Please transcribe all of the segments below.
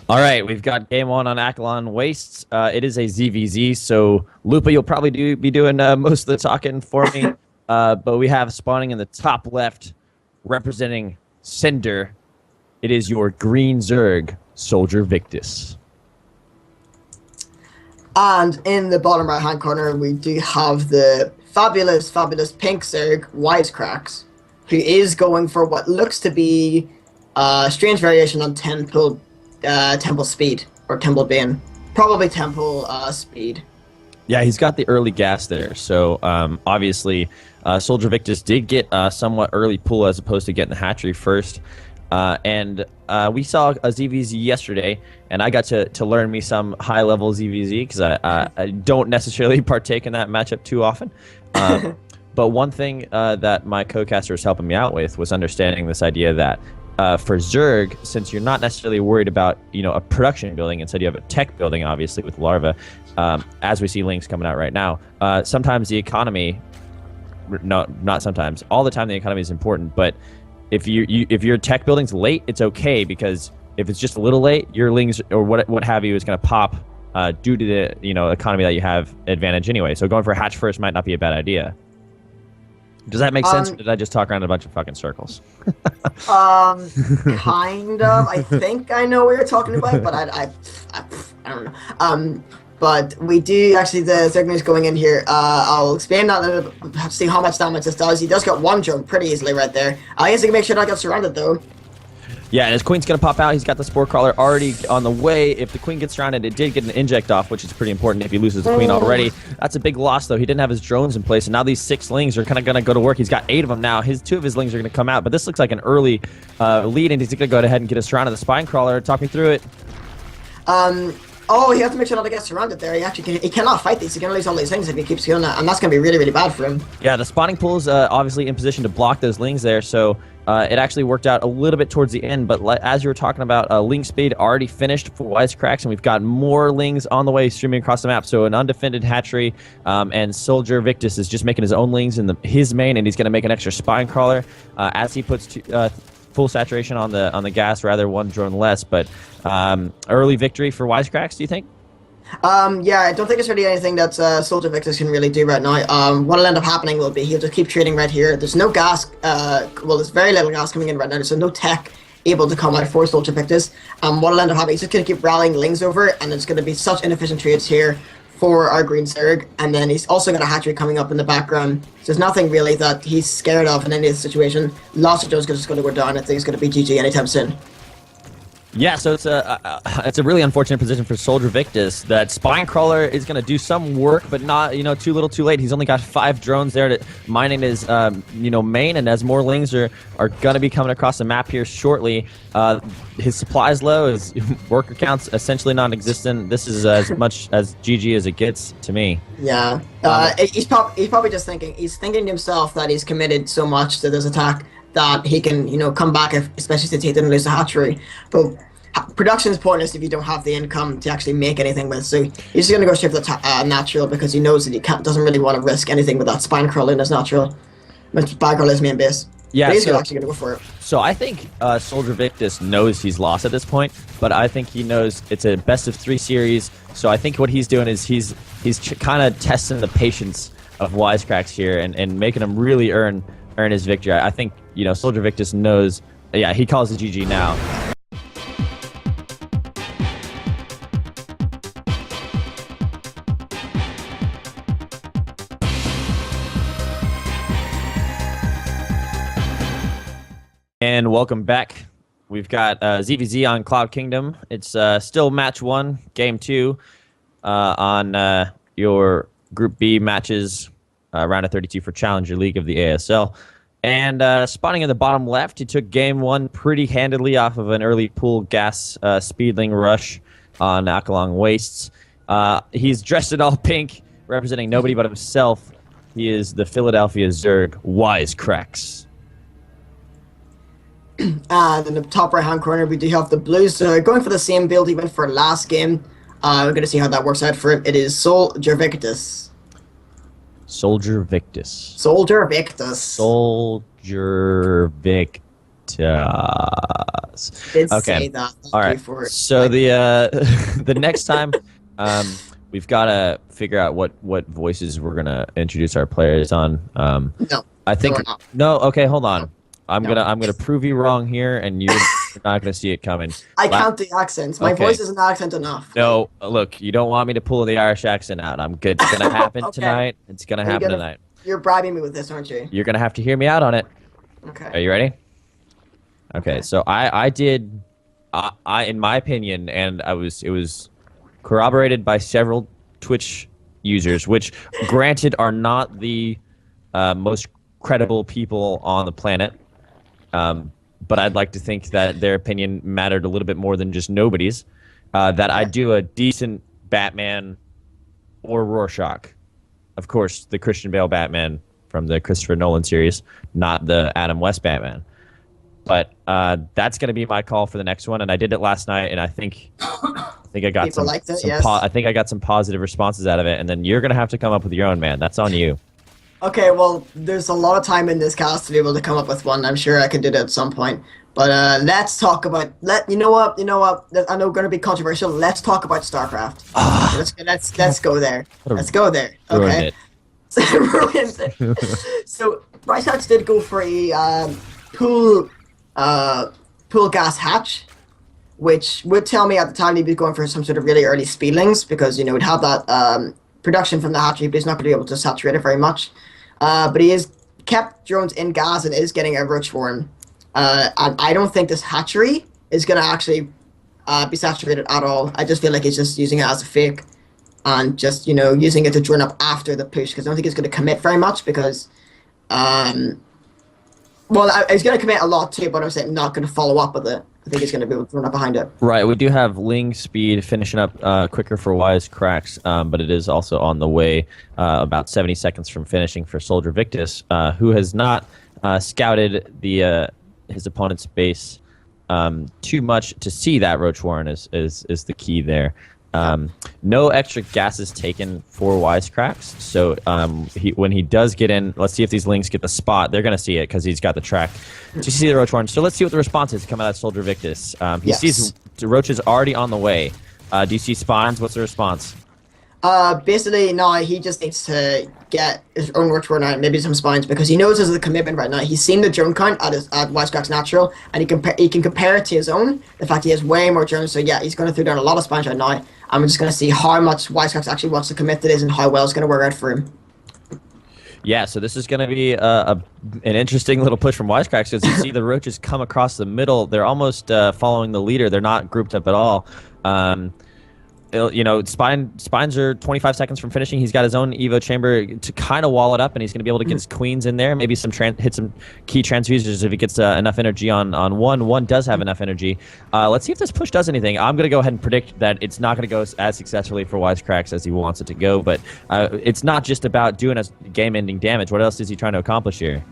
All right, we've got game one on Akalon Wastes. It is a ZVZ, so Lupa, you'll probably be doing most of the talking for me. But we have spawning in the top left, representing Cinder. It is your green Zerg, SoLJerVictuS. And in the bottom right-hand corner, we do have the fabulous pink Zerg, WizeCrax, who is going for what looks to be a strange variation on Temple Speed, or Temple Bane. Probably Temple Speed. Yeah, he's got the early gas there. So obviously, SoLJerVictuS did get a somewhat early pull as opposed to getting the hatchery first. And we saw a ZVZ yesterday, and I got to learn me some high-level ZVZ because I don't necessarily partake in that matchup too often. But one thing that my co-caster was helping me out with was understanding this idea that for Zerg, since you're not necessarily worried about a production building, instead you have a tech building, obviously with larva, as we see links coming out right now. Sometimes the economy, no, not sometimes, all the time the economy is important, but if your tech building's late, it's okay, because if it's just a little late, your lings or what have you is going to pop due to the economy that you have advantage anyway. So going for hatch first might not be a bad idea. Does that make sense, or did I just talk around a bunch of fucking circles? Kind of. I think I know what you're talking about, but I don't know. But we do actually, the Zerg is going in here. I'll explain that a little bit, see how much damage this does. He does get one drone pretty easily right there. He has to make sure not to get surrounded though. Yeah, and his queen's going to pop out. He's got the spore crawler already on the way. If the queen gets surrounded, it did get an inject off, which is pretty important if he loses the queen already. That's a big loss, though. He didn't have his drones in place, and now these 6 lings are kind of going to go to work. He's got 8 of them now. 2 of his lings are going to come out, but this looks like an early lead, and he's going to go ahead and get us surrounded. The spine crawler, talk me through it. Oh, he has to make sure not to get surrounded there. He cannot fight these. He can lose all these things if he keeps doing that, and that's going to be really, really bad for him. Yeah, the spawning pool is obviously in position to block those lings there, so it actually worked out a little bit towards the end, but as you were talking about, ling speed already finished for WizeCrax, and we've got more lings on the way streaming across the map, so an undefended hatchery, and SoLJerVictuS is just making his own lings in his main, and he's going to make an extra spine crawler as he puts full saturation on the gas, rather one drone less, but early victory for WizeCrax, do you think? Yeah, I don't think it's really anything that SoLJerVictuS can really do right now. What'll end up happening will be he'll just keep trading right here. There's no gas, well, there's very little gas coming in right now, so no tech able to come out for SoLJerVictuS. What'll end up happening, he's just going to keep rallying lings over, and it's going to be such inefficient trades here for our green Zerg, and then he's also got a hatchery coming up in the background. So there's nothing really that he's scared of in any of this situation. Lots of Joe's just going to go down. I think it's going to be GG anytime soon. Yeah, so it's a really unfortunate position for SoLJerVictuS. That spine crawler is going to do some work, but not too little, too late. He's only got 5 drones there to mining his main, and as more lings are going to be coming across the map here shortly. His supply's low. His worker count's essentially non-existent. This is as much as GG as it gets to me. Yeah, he's probably just thinking to himself that he's committed so much to this attack that he can, come back, especially since he didn't lose the hatchery. But production is pointless if you don't have the income to actually make anything with. So he's just going to go straight for the natural, because he knows that he doesn't really want to risk anything with that spine crawl in his natural. Spine crawl is main base. Yeah, but he's actually going to go for it. So I think SoLJerVictuS knows he's lost at this point, but I think he knows it's a best-of-3 series. So I think what he's doing is he's kind of testing the patience of WizeCrax here and making him really earn his victory. I think SoLJerVictuS knows. Yeah, he calls it GG now. And welcome back. We've got ZVZ on Cloud Kingdom. It's still match 1, game 2 on your Group B matches, round of 32 for Challenger League of the ASL. And spawning in the bottom left, he took game 1 pretty handedly off of an early pool gas speedling rush on Akalon Wastes. He's dressed in all pink, representing nobody but himself. He is the Philadelphia Zerg, WizeCrax. And in the top right-hand corner, we do have the Blues going for the same build he went for last game. We're going to see how that works out for him. It is SoLJerVictuS. SoLJerVictuS. SoLJerVictuS. SoLJerVictuS. Did Okay. say that. Thank All you right. for So the the next time, we've got to figure out what voices we're gonna introduce our players on. no, I no, think we're not. no. Okay, hold on. I'm No. gonna prove you wrong here, and you're not gonna see it coming. I La- can't do accents. My Okay. voice isn't accent enough. No, look, you don't want me to pull the Irish accent out. I'm good. It's gonna happen Okay. tonight. It's gonna Are you happen gonna? tonight. You're bribing me with this, aren't you? You're gonna have to hear me out on it. Are Okay. you ready? Okay, Okay. so I did, I in my opinion, and it was corroborated by several Twitch users, which granted are not the most credible people on the planet. But I'd like to think that their opinion mattered a little bit more than just nobody's. That I do a decent Batman or Rorschach. Of course, the Christian Bale Batman from the Christopher Nolan series, not the Adam West Batman. But that's going to be my call for the next one, and I did it last night, and I think I got People liked it, yes. I think I got some positive responses out of it, and then you're going to have to come up with your own, man. That's on you. Okay, well, there's a lot of time in this cast to be able to come up with one. I'm sure I could do that at some point. But let's talk about you know what? I know going to be controversial. Let's talk about StarCraft. Let's go there. Let's go there. Okay. Ruined it. Ruined it. So WizeCrax did go for a pool gas hatch, which would tell me at the time he'd be going for some sort of really early speedlings because we'd have that production from the hatchery, but he's not going to be able to saturate it very much. But he has kept drones in gas and is getting a roach swarm. And I don't think this hatchery is going to actually be saturated at all. I just feel like he's just using it as a fake and just, using it to drone up after the push because I don't think he's going to commit very much because, he's going to commit a lot too, but I'm saying not going to follow up with it. I think he's going to be able to run up behind it. Right, we do have Ling speed finishing up quicker for WizeCrax, but it is also on the way about 70 seconds from finishing for SoLJerVictuS, who has not scouted his opponent's base too much to see that Roach Warren is the key there. No extra gases taken for WizeCrax, so when he does get in, let's see if these Lings get the spot. They're going to see it because he's got the track to see the Roach Warren. So let's see what the response is coming out of SoLJerVictuS. He sees the Roach is already on the way. Do you see spawns? What's the response? Basically, no, he just needs to get his own Roach Warren out, maybe some spines, because he knows there's a commitment right now. He's seen the drone count at WizeCrax Natural, and he can compare it to his own. In fact, he has way more drones, so yeah, he's going to throw down a lot of spines right now. I'm just going to see how much WizeCrax actually wants to commit to this and how well it's going to work out for him. Yeah, so this is going to be an interesting little push from WizeCrax because you see the Roaches come across the middle. They're almost following the leader. They're not grouped up at all. Spines are 25 seconds from finishing. He's got his own Evo chamber to kind of wall it up, and he's going to be able to get his queens in there. Maybe hit some key transfusers if he gets enough energy on one. One does have enough energy. Let's see if this push does anything. I'm going to go ahead and predict that it's not going to go as successfully for WizeCrax as he wants it to go, but it's not just about doing a game-ending damage. What else is he trying to accomplish here?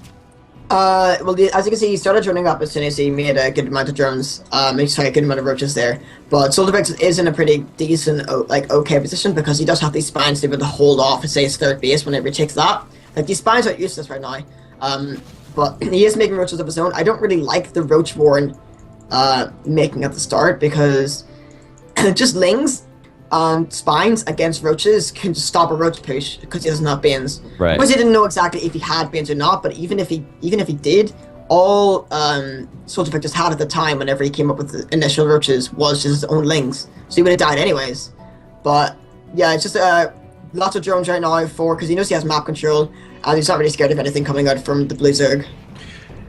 As you can see, he started droning up as soon as he made a good amount of drones. A good amount of roaches there. But SoLJerVictuS is in a pretty decent, okay position because he does have these spines to be able to hold off and say his third base whenever he takes that. These spines are useless right now. But he is making roaches of his own. I don't really like the Roach Warren making at the start because just Lings and spines against roaches can just stop a roach push because he doesn't have bins. Right. Because he didn't know exactly if he had bins or not, but even if he did, all SoLJerVictuS had at the time whenever he came up with the initial roaches was just his own Lings. So he would have died anyways. But yeah, it's just lots of drones right now because he knows he has map control and he's not really scared of anything coming out from the Blue Zerg.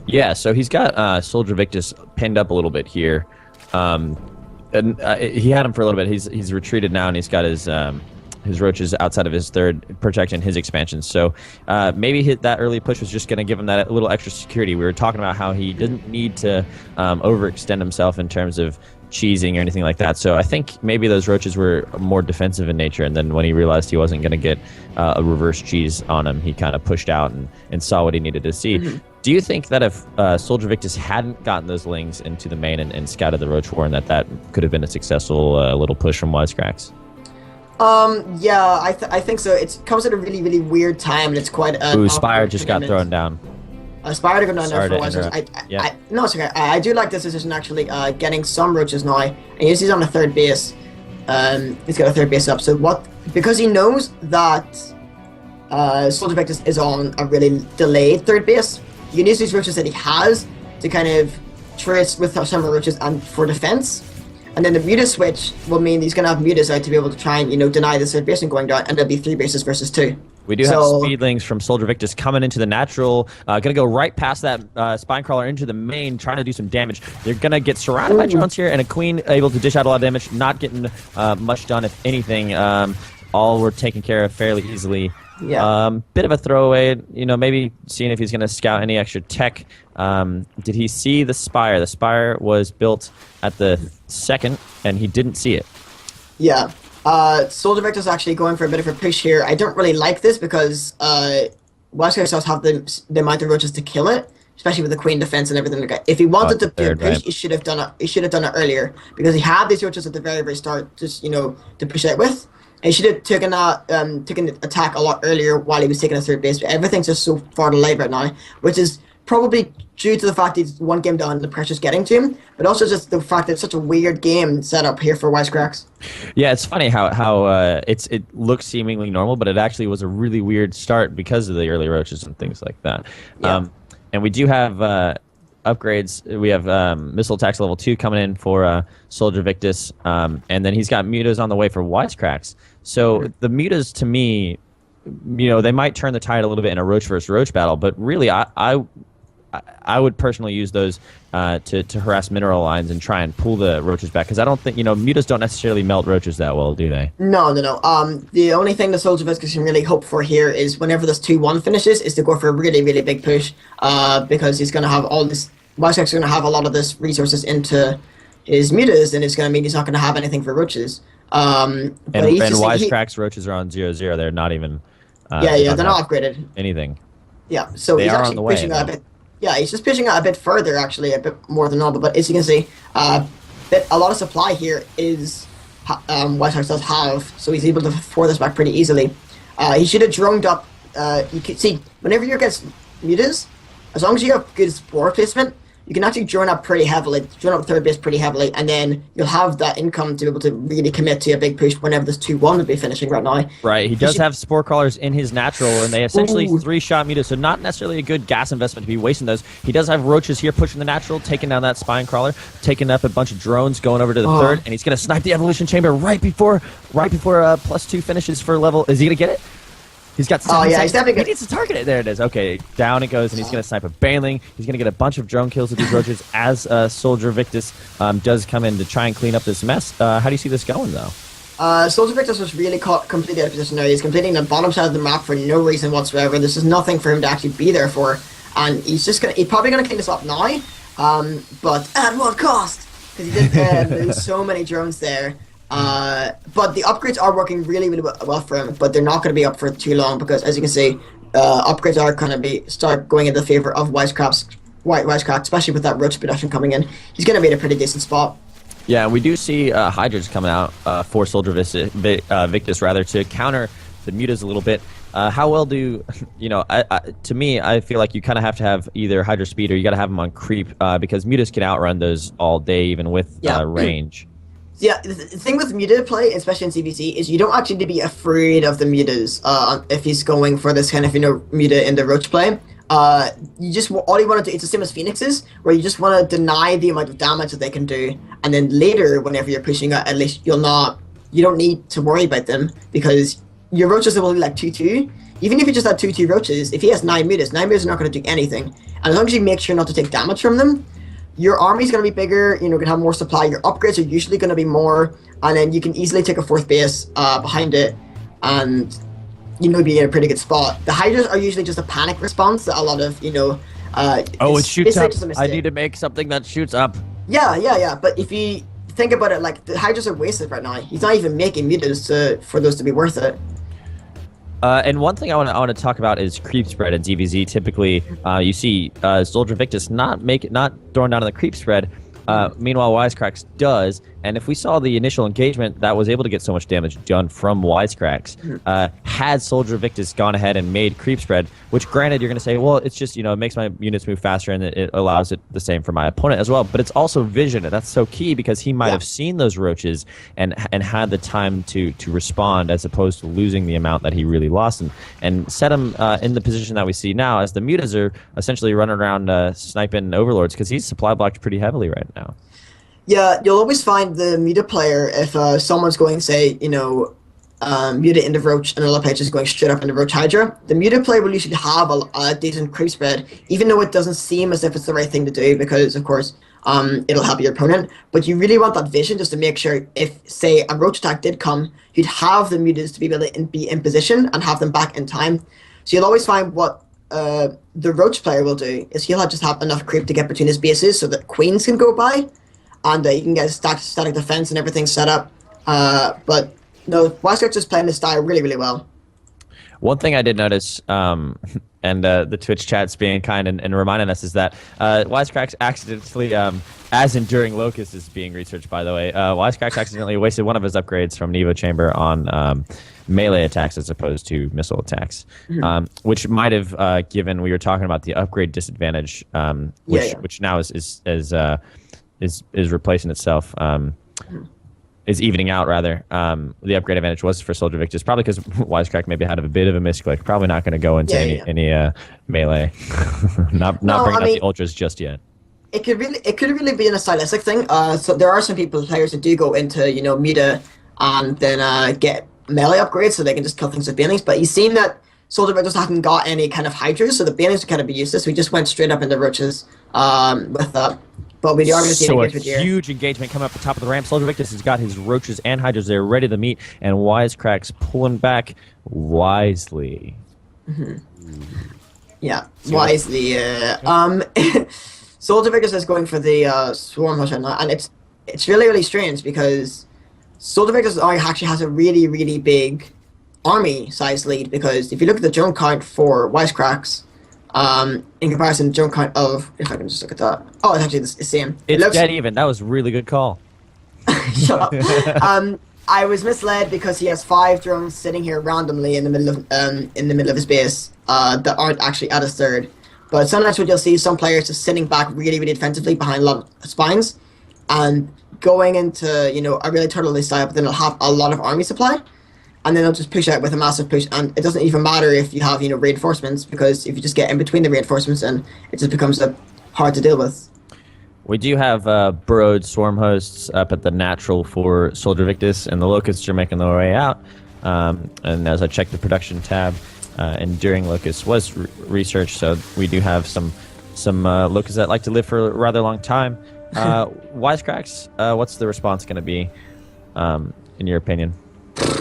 Yeah, so he's got SoLJerVictuS pinned up a little bit here. And he had him for a little bit. He's retreated now, and he's got his roaches outside of his third, protecting his expansion. So maybe that early push was just going to give him that little extra security. We were talking about how he didn't need to overextend himself in terms of cheesing or anything like that. So I think maybe those roaches were more defensive in nature, and then when he realized he wasn't going to get a reverse cheese on him, he kind of pushed out and saw what he needed to see. Mm-hmm. Do you think that if SoLJerVictuS hadn't gotten those Lings into the main and scouted the Roach Warren, that could have been a successful little push from WizeCrax? Yeah, I think so. It comes at a really, really weird time, and it's quite... Ooh, Spire just got thrown down. Spire to go down there Sorry for to Wizards. interrupt. Yeah. No, it's okay. I do like this decision actually. Getting some roaches now, and he's on a third base. He's got a third base up. So because he knows that SoLJerVictuS is on a really delayed third base, you can use these roaches that he has to kind of trace with some roaches and for defense. And then the muta switch will mean he's gonna have mutas out to be able to try and deny the third baseman going down, and it'll be 3 bases versus 2. We do have speedlings from SoLJerVictuS coming into the natural. Gonna go right past that spine crawler into the main, trying to do some damage. They're gonna get surrounded by drones here, and a queen able to dish out a lot of damage, not getting much done, if anything. All were taken care of fairly easily. Yeah. Bit of a throwaway, maybe seeing if he's going to scout any extra tech. Did he see the Spire? The Spire was built at the second, and he didn't see it. Yeah. SoLJerVictuS is actually going for a bit of a push here. I don't really like this because WizeCrax does have the amount of roaches to kill it, especially with the queen defense and everything like that. If he wanted to push, right? He should have done it. He should have done it earlier because he had these roaches at the very, very start, just to push it with. And he should have taken the attack a lot earlier while he was taking a third base. But everything's just so far delayed right now, which is probably due to the fact he's one game down and the pressure's getting to him, but also just the fact that it's such a weird game set up here for WizeCrax. Yeah, it's funny how it looks seemingly normal, but it actually was a really weird start because of the early roaches and things like that. Yeah. And we do have upgrades. We have missile attacks level 2 coming in for SoLJerVictuS, and then he's got mutas on the way for WizeCrax. So the mutas, to me, they might turn the tide a little bit in a roach versus roach battle, but really, I would personally use those to harass mineral lines and try and pull the roaches back, because I don't think mutas don't necessarily melt roaches that well, do they? No. The only thing that SoLJerVictuS can really hope for here is whenever this 2-1 finishes, is to go for a really, really big push, because he's going to have all this. WizeCrax is going to have a lot of this resources into his mutas, and it's going to mean he's not going to have anything for roaches. And WizeCrax roaches are on 0-0. They're not even. They're not upgraded. Anything. Yeah, so he's actually pushing out a bit. Yeah, he's just pushing out a bit further, actually, a bit more than normal. But as you can see, a lot of supply here is WizeCrax does have, so he's able to force this back pretty easily. He should have droned up. You can see whenever you're against mutas, as long as you have good spore placement, you can actually drone up pretty heavily, drone up third base pretty heavily, and then you'll have that income to be able to really commit to a big push whenever this 2-1 will be finishing right now. Right, he does have spore crawlers in his natural, and they essentially 3-shot mutas, so not necessarily a good gas investment to be wasting those. He does have roaches here pushing the natural, taking down that spine crawler, taking up a bunch of drones, going over to the third, and he's going to snipe the evolution chamber right before +2 finishes for level. Is he going to get it? He's got. He's definitely. He needs to target it. There it is. Okay, down it goes, and he's going to snipe a Baneling. He's going to get a bunch of drone kills with these roaches as SoLJerVictuS does come in to try and clean up this mess. How do you see this going, though? SoLJerVictuS was really completely out of position there. He's completing the bottom side of the map for no reason whatsoever. This is nothing for him to actually be there for, and he's probably gonna clean this up now, but at what cost? Because he did lose so many drones there. But the upgrades are working really, really well for him, but they're not going to be up for too long because, as you can see, upgrades are going to start going in the favor of WizeCrax, especially with that roach production coming in. He's going to be in a pretty decent spot. Yeah, we do see Hydras coming out for SoLJerVictuS rather to counter the mutas a little bit. How well do to me, I feel like you kind of have to have either Hydra speed or you got to have them on creep because mutas can outrun those all day even with range. Yeah, the thing with muta play, especially in CVC, is you don't actually need to be afraid of the mutas if he's going for this kind of muta in the roach play. You just all you want to do, it's the same as Phoenixes, where you just want to deny the amount of damage that they can do, and then later, whenever you're pushing out, at least you don't need to worry about them because your roaches will be like 2-2. Even if you just had 2-2 roaches, if he has 9 mutas are not going to do anything, and as long as you make sure not to take damage from them, your army's going to be bigger, you're going to have more supply, your upgrades are usually going to be more, and then you can easily take a 4th base behind it, and be in a pretty good spot. The Hydras are usually just a panic response that a lot of, it shoots up. I need to make something that shoots up. Yeah, but if you think about it, like, the Hydras are wasted right now. He's not even making mutas for those to be worth it. And one thing I want to talk about is creep spread in DBZ. Typically, you see SoLJerVictuS not throwing down on the creep spread. Meanwhile, WizeCrax does, And if we saw the initial engagement that was able to get so much damage done from WizeCrax, had SoLJerVictuS gone ahead and made creep spread, which granted you're going to say, well, it's just, it makes my units move faster and it allows it the same for my opponent as well. But it's also vision, and that's so key because he might have seen those roaches and had the time to respond as opposed to losing the amount that he really lost, and set him in the position that we see now as the mutas are essentially running around sniping overlords because he's supply blocked pretty heavily right now. Yeah, you'll always find the muta player if someone's going, say, muta into Roach and another player just going straight up into Roach Hydra. The muta player will usually have a decent creep spread, even though it doesn't seem as if it's the right thing to do because, of course, it'll help your opponent. But you really want that vision just to make sure if, say, a Roach attack did come, you'd have the mutas to be able to be in position and have them back in time. So you'll always find what the Roach player will do is he'll just have enough creep to get between his bases so that queens can go by. And you can get static defense and everything set up. But no, WizeCrax is playing this style really, really well. One thing I did notice, and the Twitch chat's being kind and reminding us, is that WizeCrax accidentally, as in during Locust is being researched, by the way, WizeCrax accidentally wasted one of his upgrades from Nevo Chamber on melee attacks as opposed to missile attacks, which might have given, we were talking about the upgrade disadvantage, which now is replacing itself, is evening out rather. The upgrade advantage was for SoLJerVictuS, probably because WizeCrax maybe had a bit of a misclick. Probably not going to go into any melee. not bringing up the ultras just yet. It could really be a stylistic thing. So there are some players that do go into muta and then get melee upgrades so they can just kill things with banelings. But you seen that SoLJerVictuS hasn't got any kind of hydras, so the banelings would kind of be useless. We just went straight up into roaches with that. But we are going to see an engagement here. Huge engagement coming up the top of the ramp. SoLJerVictuS has got his roaches and hydras there ready to meet, and WizeCrax pulling back wisely. Yeah, wisely. SoLJerVictuS is going for the swarm hush right now, and it's really, really strange because SoLJerVictuS actually has a really, really big army size lead, because if you look at the drone count for WizeCrax, in comparison to drone count of, if I can just look at that, oh, it's actually the same. It's dead even. That was a really good call. Shut up. I was misled because he has 5 drones sitting here randomly in the middle of his base that aren't actually at his third. But sometimes what you'll see is some players just sitting back really, really defensively behind a lot of spines and going into a really turtle style, but then they'll have a lot of army supply. And then they'll just push out with a massive push, and it doesn't even matter if you have reinforcements, because if you just get in between the reinforcements, then it just becomes hard to deal with. We do have burrowed swarm hosts up at the natural for SoLJerVictuS, and the locusts are making their way out. And as I checked the production tab, enduring locust was researched, so we do have some locusts that like to live for a rather long time. WizeCrax, what's the response going to be, in your opinion?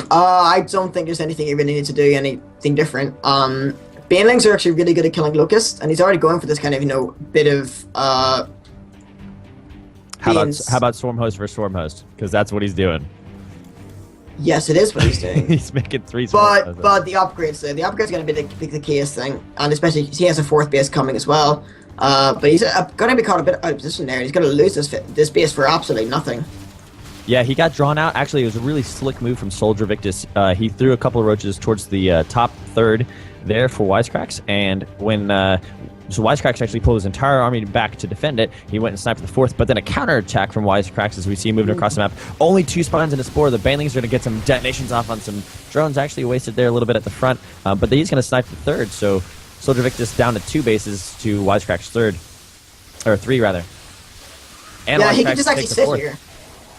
I don't think there's anything you really need to do anything different. Banelings are actually really good at killing locusts, and he's already going for this kind of bit of how about swarm host versus swarm host, because that's what he's doing. Yes, it is what he's doing. He's making 3 swarm hosts. But the upgrades, the upgrade's going to be the keyest thing, and especially he has a 4th base coming as well. But he's going to be caught a bit out of position there, and he's going to lose this base for absolutely nothing. Yeah, he got drawn out. Actually, it was a really slick move from SoLJerVictuS. He threw a couple of roaches towards the top third there for WizeCrax, and when so WizeCrax actually pulled his entire army back to defend it, he went and sniped the 4th, but then a counterattack from WizeCrax, as we see moving across the map. Only 2 spawns in a spore. The banelings are going to get some detonations off on some drones, actually wasted there a little bit at the front, but he's going to snipe the 3rd, so SoLJerVictuS down to 2 bases to WizeCrax 3rd, or 3 rather. And yeah, WizeCrax he can just actually sit here.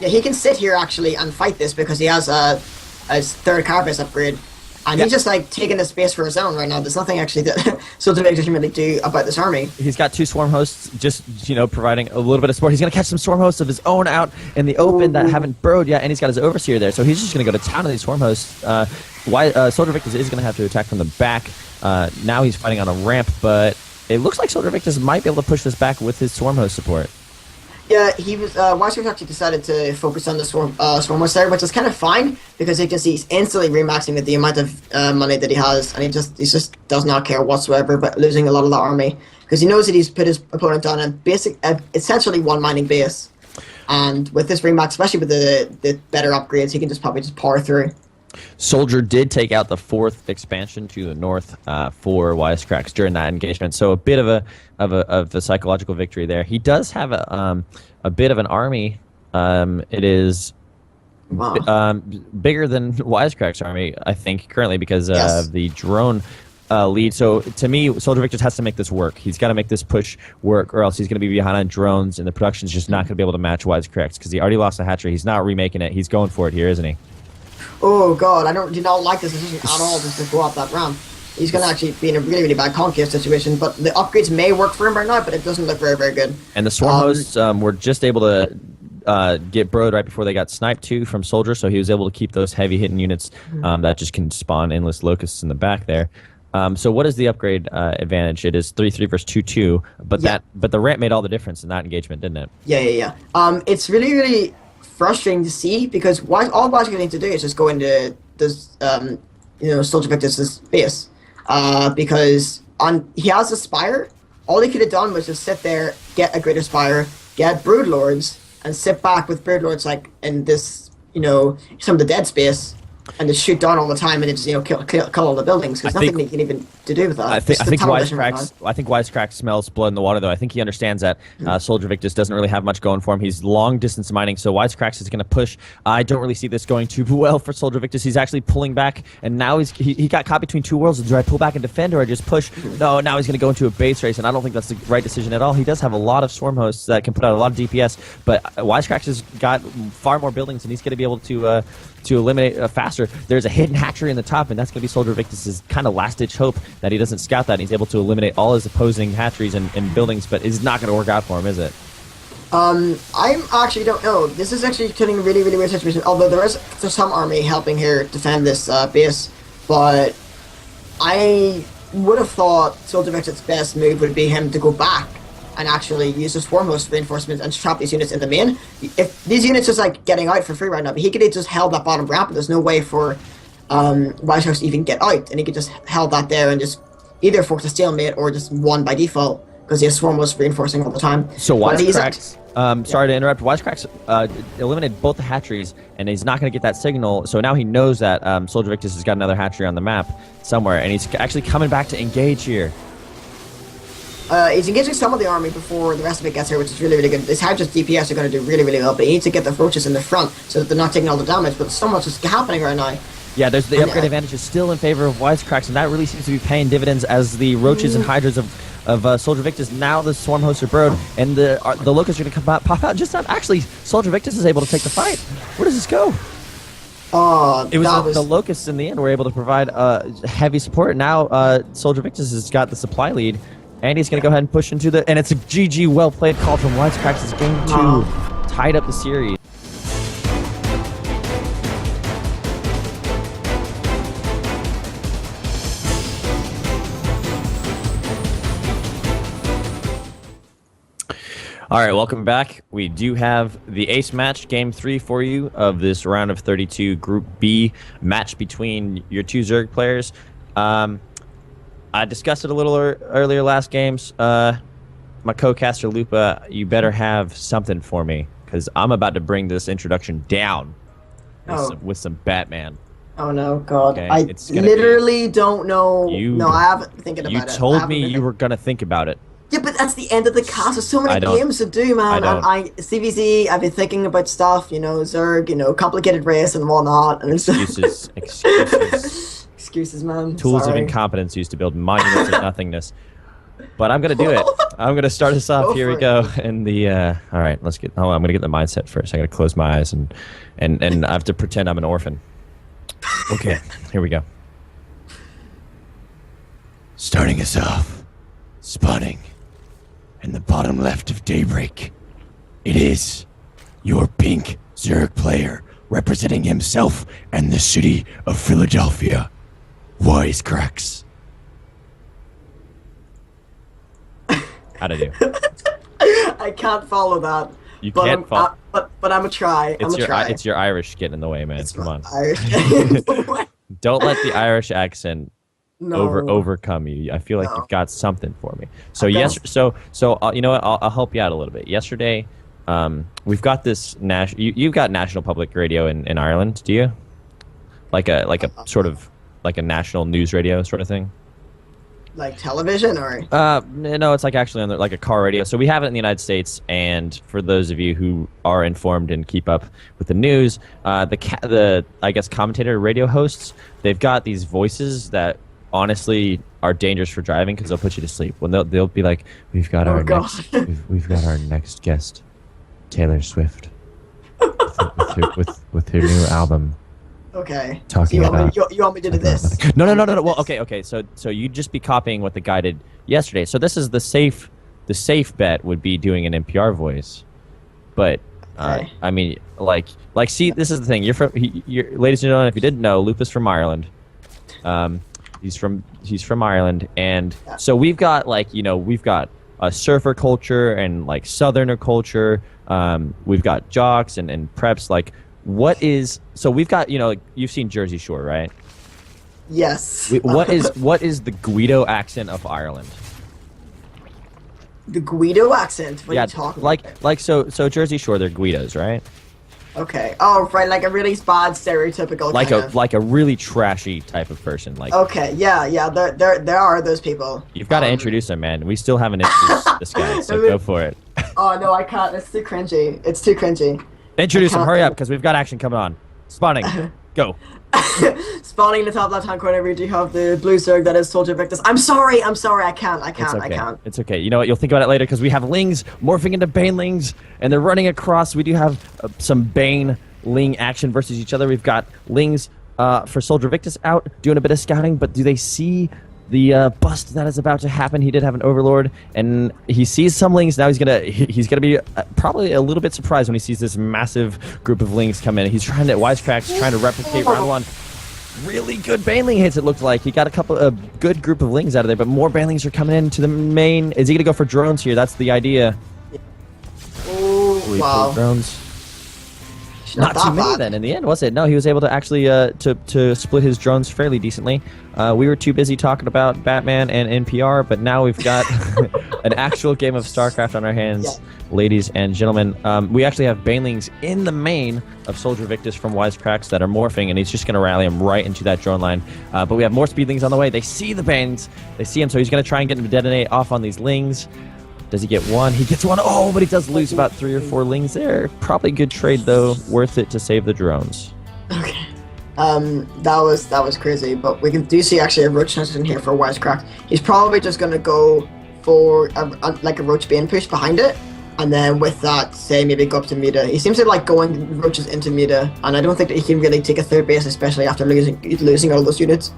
Yeah, he can sit here actually and fight this because he has his 3rd carapace upgrade, and he's just taking the space for his own right now. There's nothing actually that SoLJerVictuS can really do about this army. He's got 2 swarm hosts, just providing a little bit of support. He's gonna catch some swarm hosts of his own out in the open that haven't burrowed yet, and he's got his overseer there, so he's just gonna go to town on these swarm hosts. SoLJerVictuS is gonna have to attack from the back. Now he's fighting on a ramp, but it looks like SoLJerVictuS might be able to push this back with his swarm host support. Yeah, he was. WizeCrax actually decided to focus on the swarm host there, which is kind of fine because you can see he's instantly remaxing with the amount of money that he has, and he just does not care whatsoever about losing a lot of the army because he knows that he's put his opponent on a essentially one mining base. And with this rematch, especially with the better upgrades, he can just probably just power through. SoLJer did take out the 4th expansion to the north for WizeCrax during that engagement, so a bit of a psychological victory there. He does have a bit of an army. It is bigger than WizeCrax army, I think, currently because of the drone lead. So to me, SoLJerVictuS has to make this work. He's got to make this push work, or else he's going to be behind on drones, and the production's just not going to be able to match WizeCrax because he already lost a hatchery. He's not remaking it. He's going for it here, isn't he? Oh god, I do not like this decision at all, just to go up that ramp. He's going to actually be in a really, really bad concave situation, but the upgrades may work for him right now, but it doesn't look very, very good. And the swarm hosts were just able to get broed right before they got sniped too from SoLJer, so he was able to keep those heavy hitting units that just can spawn endless locusts in the back there. So what is the upgrade advantage? It is 3-3 versus 2-2, but but the ramp made all the difference in that engagement, didn't it? Yeah. It's really, really frustrating to see because all WizeCrax need to do is just go into this, SoLJerVictuS base, because he has a spire. All he could have done was just sit there, get a greater spire, get broodlords, and sit back with broodlords like in this, some of the dead space, and just shoot down all the time and just kill all the buildings because nothing he can even do with that. I think WizeCrax smells blood in the water though. I think he understands that SoLJerVictuS doesn't really have much going for him. He's long distance mining, so WizeCrax is going to push. I don't really see this going too well for SoLJerVictuS. He's actually pulling back, and now he got caught between two worlds. Do I pull back and defend, or I just push? No, now he's going to go into a base race, and I don't think that's the right decision at all. He does have a lot of swarm hosts that can put out a lot of DPS, but WizeCrax has got far more buildings, and he's going to be able to eliminate faster. There's a hidden hatchery in the top, and that's going to be SoLJerVictuS' kind of last-ditch hope that he doesn't scout that, and he's able to eliminate all his opposing hatcheries and buildings, but it's not going to work out for him, is it? I actually don't know. This is actually getting a really, really weird situation, although there's some army helping here defend this base, but I would have thought SoLJerVictuS' best move would be him to go back and actually use his foremost reinforcements and trap these units in the main. If these units just like getting out for free right now, but he could have just held that bottom ramp, but there's no way for WizeCrax to even get out, and he could just held that there and just either force a stalemate or just won by default because his swarm was reinforcing all the time. So WizeCrax, sorry to interrupt, WizeCrax eliminated both the hatcheries, and he's not going to get that signal, so now he knows that SoLJerVictuS has got another hatchery on the map somewhere, and he's actually coming back to engage here. He's engaging some of the army before the rest of it gets here, which is really, really good. His Hydras DPS are going to do really, really well, but he needs to get the roaches in the front so that they're not taking all the damage, but so much is happening right now. Yeah, there's the upgrade advantage is still in favor of WizeCrax, and that really seems to be paying dividends as the roaches and hydras of SoLJerVictuS. Now the swarm hosts are broed, and the locusts are going to pop out. Just not actually, SoLJerVictuS is able to take the fight. Where does this go? It was the locusts in the end were able to provide heavy support. Now SoLJerVictuS has got the supply lead, and he's going to go ahead and push into the. And it's a GG, well played call from WizeCrax. It's game 2, tied up the series. All right, welcome back. We do have the ace match, game 3 for you of this round of 32 Group B match between your two Zerg players. I discussed it a little earlier last games. My co-caster Lupa, you better have something for me because I'm about to bring this introduction down with some Batman. Oh no, God! Okay? I literally don't know. No, I haven't been thinking about it. You told me you were gonna think about it. Yeah, but that's the end of the cast. There's so many games to do, man. CVZ, I've been thinking about stuff, Zerg, complicated race and whatnot. And excuses. Excuses, man. Tools of incompetence used to build monuments of nothingness. But I'm gonna do it. I'm gonna start us off. Here we go. And the all right, let's get. Oh, I'm gonna get the mindset first. I gotta close my eyes and I have to pretend I'm an orphan. Okay, here we go. Starting us off, spawning in the bottom left of Daybreak. It is your pink Zerg player representing himself and the city of Philadelphia, WizeCrax. How'd I do? I can't follow that. You can't follow. But I'm a try. It's your Irish getting in the way, man. Come on. Irish. Don't let the Irish accent overcome you. I feel like you've got something for me. So you know what? I'll help you out a little bit. Yesterday, we've got this you've got national public radio in Ireland, do you? Like a sort of like a national news radio sort of thing. Like television or? No, it's like actually on like a car radio. So we have it in the United States, and for those of you who are informed and keep up with the news, the I guess commentator radio hosts, they've got these voices that honestly are dangerous for driving because they'll put you to sleep. When they'll be like, we've got our next guest, Taylor Swift, with her new album. Okay. Talking about you want me to do this? No. Well, okay. So you'd just be copying what the guy did yesterday. So this is the safe bet would be doing an NPR voice, but Okay. I mean, see, this is the thing. You're ladies and gentlemen, if you didn't know, Loop is from Ireland. He's from Ireland, and so we've got we've got a surfer culture and like southerner culture. We've got jocks and preps. Like, so we've got you've seen Jersey Shore, right? Yes. What is the Guido accent of Ireland? The Guido accent? What are you talking about? So Jersey Shore, they're Guidos, right? Okay. Oh, right, like a really bad stereotypical like a really trashy type of person. Like. Okay, yeah. There are those people. You've got to introduce him, man. We still haven't introduced this guy, so go for it. Oh no, I can't. It's too cringy. Introduce him. Hurry up, because we've got action coming on. Spawning. Go. Spawning in the top left-hand corner, we do have the blue zerg that is SoLJerVictuS. I'm sorry. I can't. It's okay. You know what? You'll think about it later because we have Lings morphing into Banelings, and they're running across. We do have some Bane-Ling action versus each other. We've got Lings for SoLJerVictuS out doing a bit of scouting, but do they see the bust that is about to happen? He did have an Overlord, and he sees some Lings. Now he's gonna be probably a little bit surprised when he sees this massive group of Lings come in. He's WizeCrax trying to replicate round one. Really good Baneling hits, it looked like. He got a good group of Lings out of there, but more Banelings are coming into the main. Is he gonna go for drones here? That's the idea. Oh, wow. Drones. Not too many then in the end, was it? No, he was able to actually to split his drones fairly decently. We were too busy talking about Batman and NPR, but now we've got an actual game of StarCraft on our hands, ladies and gentlemen. We actually have Banelings in the main of SoLJerVictuS from WizeCrax that are morphing, and he's just going to rally him right into that drone line. But we have more Speedlings on the way. They see the Banes. They see him, so he's going to try and get him to detonate off on these Lings. Does he get one? He gets one. Oh, but he does lose about 3 or 4 Lings there. Probably good trade, though. Worth it to save the drones. Okay. That was crazy, but we do see actually a roach transition here for WizeCrax. He's probably just going to go for like a roach bane push behind it, and then with that, say maybe go up to meta. He seems to like going roaches into meta, and I don't think that he can really take a third base, especially after losing all those units.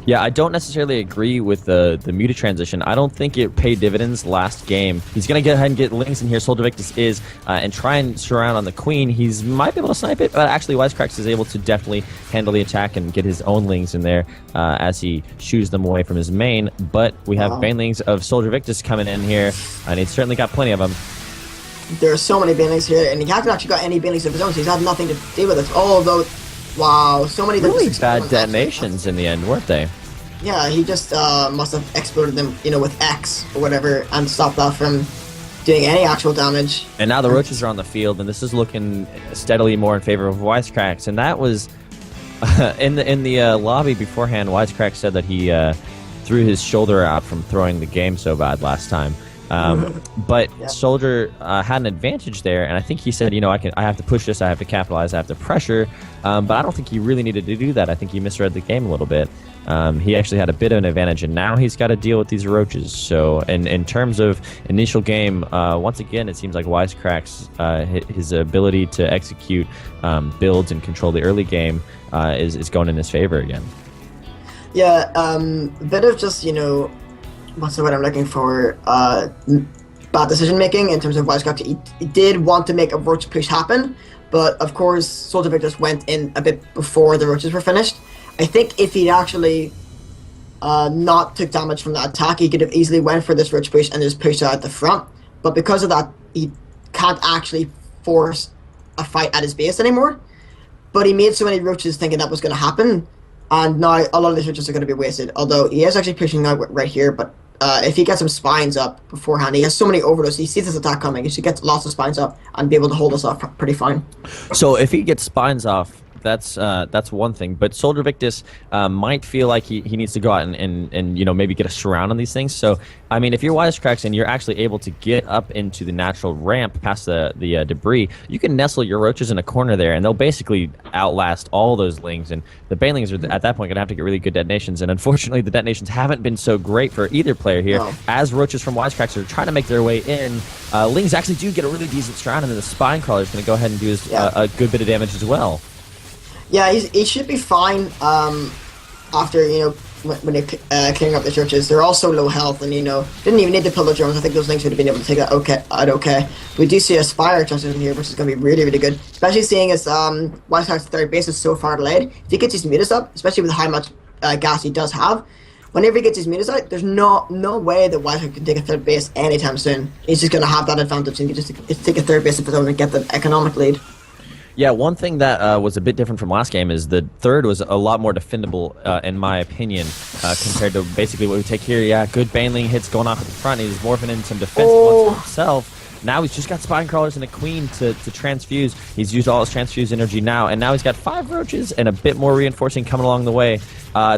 Yeah, I don't necessarily agree with the Muta transition. I don't think it paid dividends last game. He's going to go ahead and get Lings in here. SoLJerVictuS is, and try and surround on the Queen. He's might be able to snipe it, but actually WizeCrax is able to definitely handle the attack and get his own Lings in there as he shoos them away from his main. But we have Banelings of SoLJerVictuS coming in here, and he's certainly got plenty of them. There are so many Banelings here, and he hasn't actually got any Banelings of his own, so he's had nothing to do with it. Although, wow, so many really bad detonations in the end, weren't they? Yeah, he just must have exploded them, with X or whatever, and stopped that from doing any actual damage. And now the roaches are on the field, and this is looking steadily more in favor of WizeCrax. And that was in the lobby beforehand. WizeCrax said that he threw his shoulder out from throwing the game so bad last time. But Soldier had an advantage there, and I think he said, I have to push this, I have to capitalize, I have to pressure. But I don't think he really needed to do that. I think he misread the game a little bit. He actually had a bit of an advantage, and now he's got to deal with these roaches. So, in terms of initial game, once again, it seems like WizeCrax, his ability to execute builds and control the early game is going in his favor again. Yeah, a bit of just, what's the word I'm looking for? Bad decision making in terms of WizeCrax. He did want to make a roach push happen, but of course, SoLJerVictuS went in a bit before the roaches were finished. I think if he'd actually not took damage from that attack, he could have easily went for this roach push and just pushed out the front. But because of that, he can't actually force a fight at his base anymore. But he made so many roaches thinking that was going to happen, and now a lot of these roaches are going to be wasted. Although he is actually pushing out right here, but if he gets some spines up beforehand, he has so many overdoses. He sees this attack coming. He should get lots of spines up and be able to hold us off pretty fine. So if he gets spines off, that's one thing. But SoLJerVictuS might feel like he needs to go out and maybe get a surround on these things. So I mean, if you're WizeCrax and you're actually able to get up into the natural ramp past the debris, you can nestle your roaches in a corner there, and they'll basically outlast all those lings. And the banelings are at that point going to have to get really good detonations. And unfortunately, the detonations haven't been so great for either player here. No. As roaches from WizeCrax are trying to make their way in, lings actually do get a really decent surround, and then the spine crawler is going to go ahead and do a good bit of damage as well. Yeah, he should be fine after, when they're clearing up the churches. They're all so low health, and, didn't even need to pull the drones. I think those links would have been able to take that okay. We do see a Spire Justice in here, which is going to be really, really good. Especially seeing as WizeCrax's third base is so far delayed. If he gets his mutas up, especially with how much gas he does have, whenever he gets his mutas out, there's no way that WizeCrax can take a third base anytime soon. He's just going to have that advantage, and he can just take a third base of his own and get the economic lead. Yeah, one thing that was a bit different from last game is the third was a lot more defendable, in my opinion, compared to basically what we take here. Yeah, good baneling hits going off at the front. He's morphing in some defensive ones for himself. Now he's just got spine crawlers and a queen to transfuse. He's used all his transfuse energy now, and now he's got 5 roaches and a bit more reinforcing coming along the way.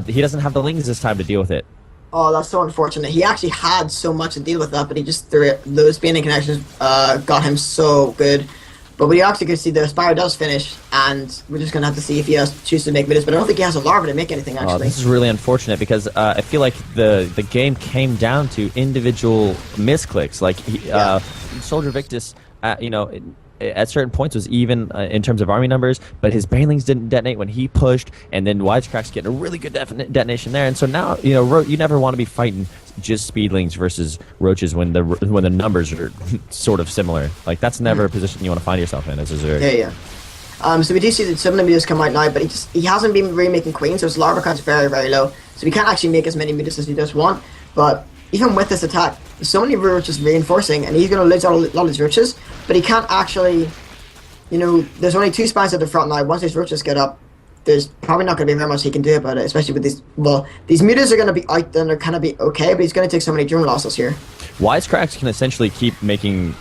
He doesn't have the lings this time to deal with it. Oh, that's so unfortunate. He actually had so much to deal with that, but he just threw it. Those baneling connections got him so good. But we actually could see the Spire does finish, and we're just going to have to see if he chooses to make midas. But I don't think he has a larva to make anything, actually. Oh, this is really unfortunate, because I feel like the game came down to individual misclicks. Like, SoLJerVictuS, at certain points was even in terms of army numbers, but his banelings didn't detonate when he pushed, and then WizeCrax getting a really good detonation there. And so now, you never want to be fighting just speedlings versus roaches when the numbers are sort of similar. Like, that's never a position you want to find yourself in as a Zerg. Yeah. So we do see that some of the mutas come out now, but he hasn't been really making queens, so his larva count's very, very low. So we can't actually make as many mutas as he does want. But even with this attack, there's so many roaches reinforcing, and he's going to lose a lot of his roaches, but he can't actually, there's only 2 spines at the front now. Once his roaches get up, there's probably not going to be very much he can do about it, especially with these, these mutas are going to be out, and they're going to be okay, but he's going to take so many drone losses here. WizeCrax can essentially keep making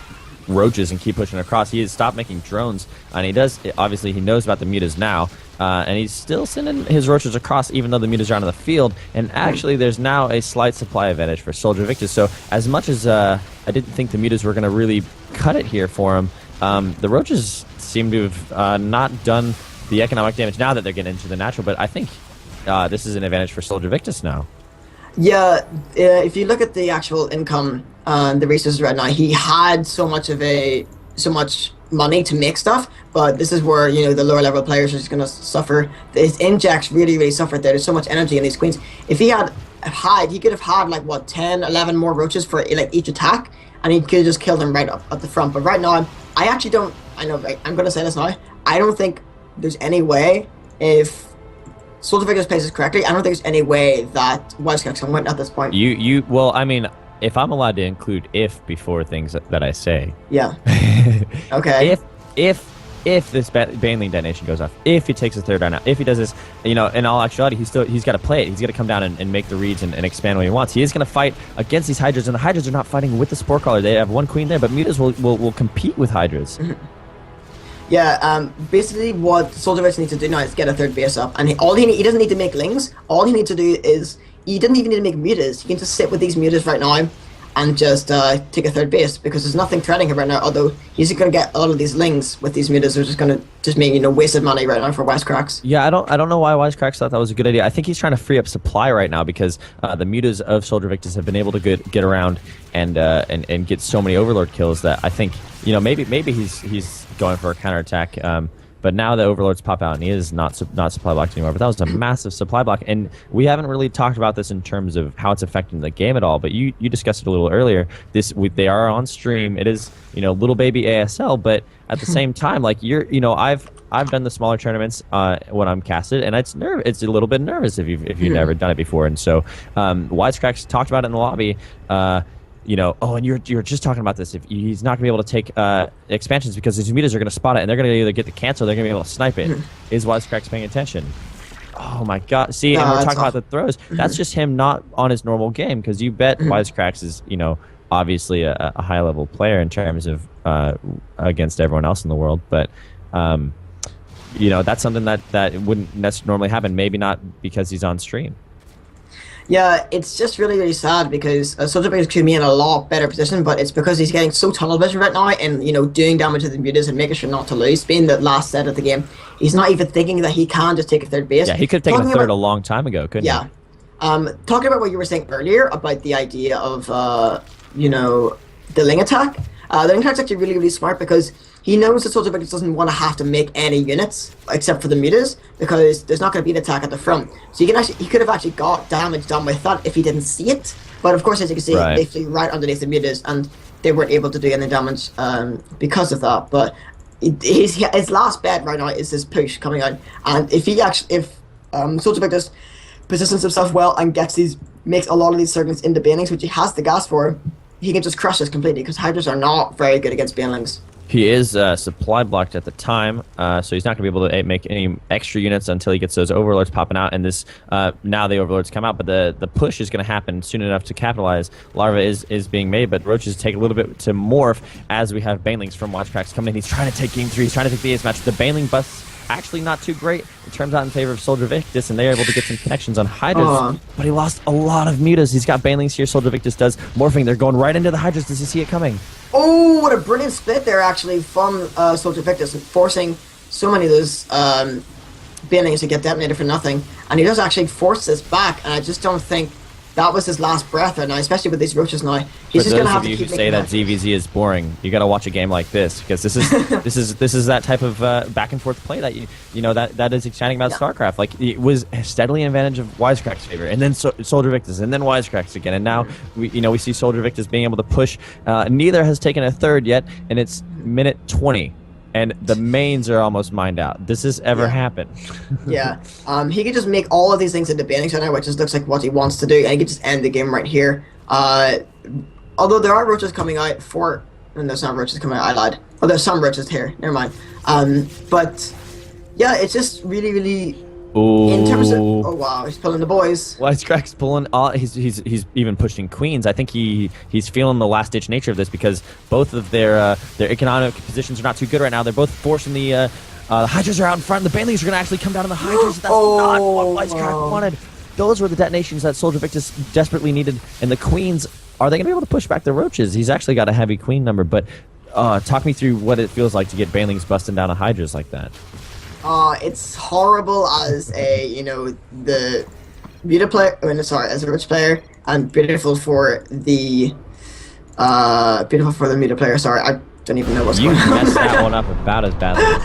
roaches and keep pushing across. He has stopped making drones, and he does, obviously he knows about the mutas now, and he's still sending his roaches across even though the mutas are out of the field. And actually there's now a slight supply advantage for SoLJerVictuS. So as much as I didn't think the mutas were going to really cut it here for him, the roaches seem to have not done the economic damage now that they're getting into the natural. But I think this is an advantage for SoLJerVictuS now. Yeah, if you look at the actual income, the resources right now, he had so much money to make stuff, but this is where the lower level players are just going to suffer. His injects really suffered there. There's so much energy in these queens. If he he could have had like 10, 11 more roaches for like each attack, and he could have just killed them right up at the front. But right now, I actually don't. I know, right, I'm going to say this now. I don't think there's any way, if SoLJerVictuS plays this correctly, I don't think there's any way that WizeCrax can win at this point. Well, I mean, if I'm allowed to include "if" before things that I say. Yeah. Okay. If this baneling detonation goes off, if he takes his third round out, if he does this, in all actuality, he's got to play it. He's got to come down and make the reads and expand what he wants. He is going to fight against these hydras, and the hydras are not fighting with the spore crawler. They have 1 queen there, but mutas will compete with hydras. Yeah, basically what SoLJerVictuS needs to do now is get a third base up, and he doesn't need to make lings. All he needs to do is, he doesn't even need to make mutas. He can just sit with these mutas right now and just take a third base, because there's nothing threatening him right now, although he's going to get all of these lings with these mutas, which is going to just mean, wasted money right now for WizeCrax. Yeah, I don't know why WizeCrax thought that was a good idea. I think he's trying to free up supply right now, because the mutas of SoLJerVictuS have been able to get around and get so many Overlord kills that I think, maybe he's going for a counterattack. But now the Overlords pop out, and he is not supply blocked anymore. But that was a massive supply block, and we haven't really talked about this in terms of how it's affecting the game at all. But you discussed it a little earlier. They are on stream. It is little baby ASL, but at the same time, like I've done the smaller tournaments when I'm casted, and it's a little bit nervous if you've never done it before. And so WizeCrax talked about it in the lobby. And you're just talking about this. If he's not going to be able to take expansions because his mutas are going to spot it, and they're going to either get the cancel, or they're going to be able to snipe it. Is WizeCrax paying attention? Oh my god! See, and No, we're that's talking about awful. the throws. That's just him not on his normal game because you bet WizeCrax is, obviously a high level player in terms of against everyone else in the world. But that's something that wouldn't necessarily normally happen. Maybe not because he's on stream. Yeah, it's just really, really sad because SoLJerVictuS could be in a lot better position, but it's because he's getting so tunnel vision right now and, doing damage to the mutas and making sure not to lose, being the last set of the game. He's not even thinking that he can just take a third base. Yeah, he could have taken a third a long time ago, couldn't yeah. he? Talking about what you were saying earlier about the idea of, the Ling attack, the Ling attack's actually really, really smart because he knows that SoLJerVictuS doesn't want to have to make any units except for the mutas because there's not going to be an attack at the front. So he could have actually got damage done with that if he didn't see it. But of course, as you can see, they flew right underneath the mutas and they weren't able to do any damage because of that. But his last bet right now is his push coming out, and if SoLJerVictuS positions himself well and makes a lot of these circles into banelings, which he has the gas for, he can just crush this completely because Hydras are not very good against banelings. He is supply blocked at the time, so he's not going to be able to make any extra units until he gets those overlords popping out. And this now the overlords come out, but the push is going to happen soon enough to capitalize. Larva is being made, but Roaches take a little bit to morph as we have banelings from WizeCrax coming in. He's trying to take game 3. He's trying to take the ace match. The baneling bust actually not too great. It turns out in favor of SoLJerVictuS, and they're able to get some connections on Hydras. But he lost a lot of mutas. He's got banelings here. SoLJerVictuS does morphing. They're going right into the Hydras. Does he see it coming? Oh, what a brilliant split there, actually, from SoLJerVictuS, forcing so many of those banelings to get detonated for nothing. And he does actually force this back, and I just don't think that was his last breath right now, especially with these roaches now. He's just going to have to keep say that ZVZ is boring, you got to watch a game like this because this is this is that type of back and forth play that that is exciting about StarCraft. Like it was steadily in advantage of WizeCrax's favor, and then SoLJerVictuS, and then WizeCrax again, and now we see SoLJerVictuS being able to push. Neither has taken a third yet, and it's minute 20. And the mains are almost mined out. Does this ever happen? Yeah. He could just make all of these things into banning right now, which just looks like what he wants to do, and he could just end the game right here. Although there are roaches coming out and there's not roaches coming out, I lied. Oh, there's some roaches here. Never mind. But yeah, it's just really, really. Ooh. In terms of, oh wow, he's pulling the boys. WizeCrax pulling. He's even pushing queens. I think he's feeling the last ditch nature of this because both of their economic positions are not too good right now. They're both forcing the Hydras are out in front. The banelings are going to actually come down on the Hydras. That's not what WizeCrax wanted. Those were the detonations that SoLJerVictuS desperately needed. And the queens, are they going to be able to push back the roaches? He's actually got a heavy queen number. But talk me through what it feels like to get banelings busting down a Hydras like that. It's horrible as the muta player. As a rich player, and beautiful for the muta player. Sorry, I don't even know what's going on. You messed that one up about as badly as